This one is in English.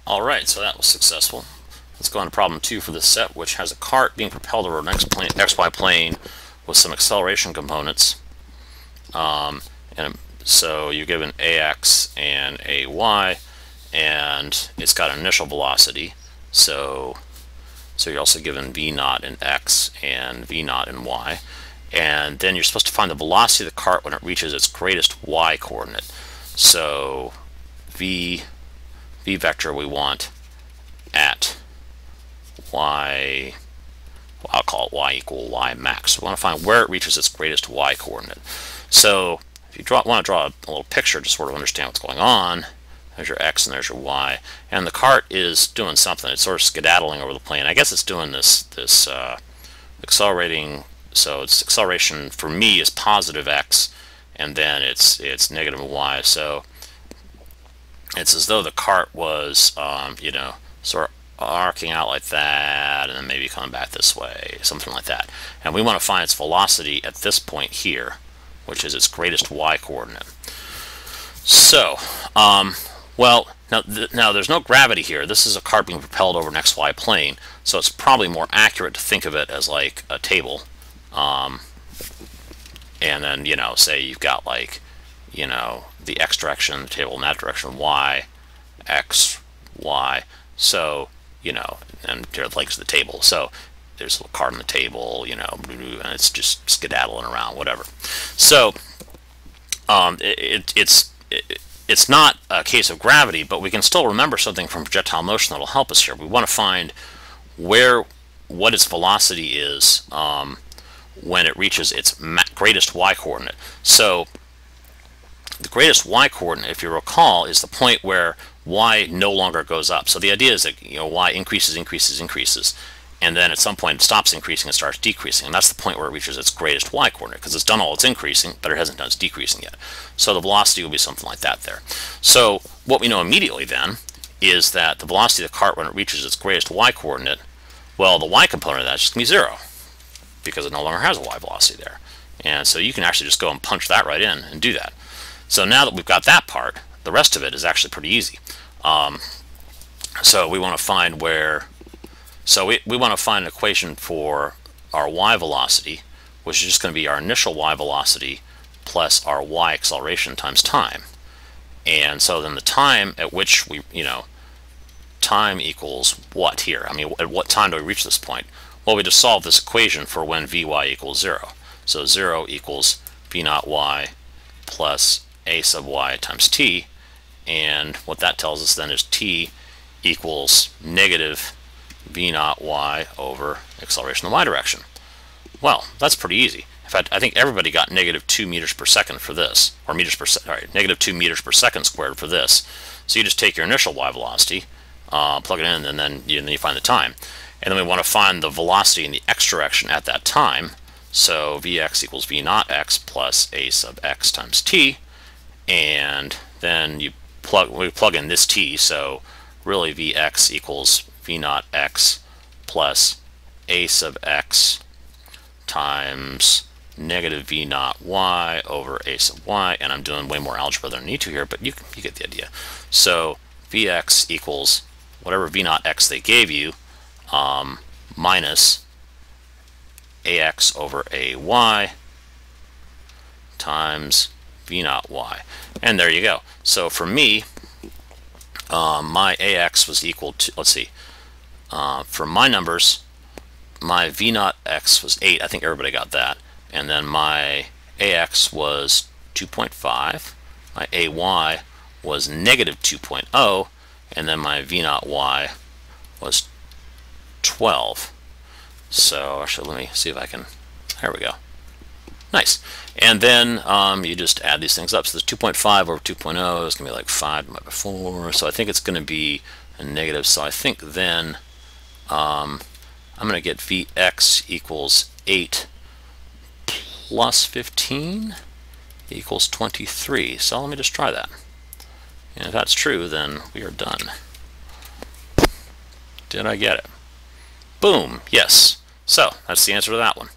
Alright, so that was successful. Let's go on to problem 2 for this set, which has a cart being propelled over an XY plane with some acceleration components. And so you're given AX and AY, and it's got an initial velocity. So you're also given V0 in X and V0 in Y. And then you're supposed to find the velocity of the cart when it reaches its greatest Y coordinate. So V vector we want at Y, well, I'll call it Y equal Y max. We want to find where it reaches its greatest Y coordinate. So if you want to draw a little picture to sort of understand what's going on, there's your X and there's your Y. And the cart is doing something. It's sort of skedaddling over the plane. I guess it's doing this accelerating. So its acceleration for me is positive X, and then it's negative Y. So it's as though the cart was, sort of arcing out like that, and then maybe coming back this way, something like that. And we want to find its velocity at this point here, which is its greatest Y coordinate. So, well, now there's no gravity here. This is a cart being propelled over an XY plane, so it's probably more accurate to think of it as like a table. And then, say you've got like, the X direction, the table in that direction, Y, X, Y. So, and there are the legs of the table. So there's a little cart on the table, and it's just skedaddling around, whatever. So it's not a case of gravity, but we can still remember something from projectile motion that will help us here. We want to find what its velocity is when it reaches its greatest Y coordinate. So the greatest Y coordinate, if you recall, is the point where Y no longer goes up. So the idea is that Y increases, and then at some point it stops increasing and starts decreasing, and that's the point where it reaches its greatest Y coordinate, because it's done all its increasing, but it hasn't done its decreasing yet. So the velocity will be something like that there. So what we know immediately then is that the velocity of the cart when it reaches its greatest Y coordinate, well, the Y component of that is just going to be 0, because it no longer has a Y velocity there. And so you can actually just go and punch that right in and do that. So now that we've got that part, the rest of it is actually pretty easy. So we want to find we want to find an equation for our Y velocity, which is just going to be our initial Y velocity plus our Y acceleration times time. And so then the time at which time equals what here? I mean, at what time do we reach this point? Well, we just solve this equation for when Vy equals 0. So 0 equals V0 Y plus A sub Y times t. And what that tells us then is t equals negative V0 Y over acceleration in the Y direction. Well, that's pretty easy. In fact, I think everybody got negative 2 meters per second for this, or negative 2 meters per second squared for this. So you just take your initial Y velocity, plug it in, and then you find the time. And then we want to find the velocity in the X direction at that time. So Vx equals V0 X plus A sub X times t. And then we plug in this t, so really Vx equals V0 X plus A sub X times negative V0 Y over A sub Y. And I'm doing way more algebra than I need to here, but you get the idea. So Vx equals whatever V0 X they gave you, minus AX over AY times V0 Y. And there you go. So for me, my AX was equal to, let's see, for my numbers, my V0 X was 8. I think everybody got that. And then my AX was 2.5. My AY was negative 2.0. And then my V0 Y was 12. So actually, let me see if I can, there we go. Nice. And then you just add these things up. So there's 2.5 over 2.0 is going to be like 5 divided by 4. So I think it's going to be a negative. So I think then I'm going to get Vx equals 8 plus 15 equals 23. So let me just try that. And if that's true, then we are done. Did I get it? Boom. Yes. So that's the answer to that one.